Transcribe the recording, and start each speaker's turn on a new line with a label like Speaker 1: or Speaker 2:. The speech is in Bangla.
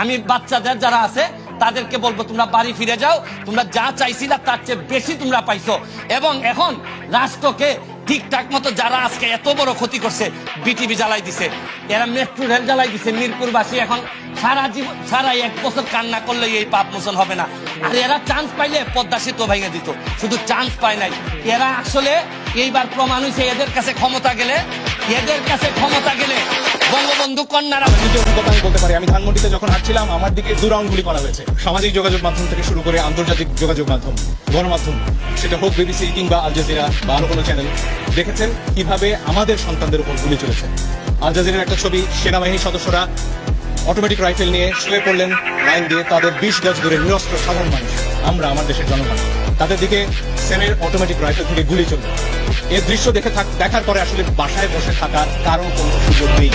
Speaker 1: আমি বাচ্চাদের যারা আছে তাদেরকে বলবো তোমরা বাড়ি ফিরে যাও, তোমরা যা চাইছিলা তার চেয়ে বেশি তোমরা পাইছো। এবং এখন রাষ্ট্রকে ঠিকঠাক মতো যারা আজকে এত বড় ক্ষতি করছে, বিটিভি জ্বালাই দিছে, এরা মেট্রো রেল জ্বালাই দিছে, মিরপুরবাসী এখন সারা 1 বছর কান্না করলে এই পাপ মোচন হবে না। আর এরা চান্স পাইলে পদ্মা সেতু ভেঙে দিত, শুধু চান্স পায় নাই। এরা আসলে এইবার প্রমাণ হয়েছে এদের কাছে ক্ষমতা গেলে বঙ্গবন্ধু কন্যারা।
Speaker 2: আমি বলতে পারি, আমি ধানমন্ডিতে যখন হাঁটছিলাম আমার দিকে দুরাউন্ডগুলি করা হয়েছে। সামাজিক যোগাযোগ মাধ্যম থেকে শুরু করে আন্তর্জাতিক যোগাযোগ মাধ্যম, গণমাধ্যম, সেটা হোক বিবিসি কিংবা আল জাজিরা বা আরো কোনো চ্যানেল, দেখেছেন কিভাবে আমাদের সন্তানদের উপর গুলি চলেছে। আল জাজিরার একটা ছবি, সেনাবাহিনীর সদস্যরা অটোমেটিক রাইফেল নিয়ে শুয়ে পড়লেন লাইন দিয়ে, তাদের 20 গজ দূরে নিরস্ত্র সাধারণ মানুষ, আমরা আমার দেশের জনগণ, তাদের দিকে সেনের অটোমেটিক রাইফেল থেকে গুলি চলবে। এই দৃশ্য দেখার পরে আসলে বাসায় বসে থাকার কারণ কোনো সুযোগ নেই।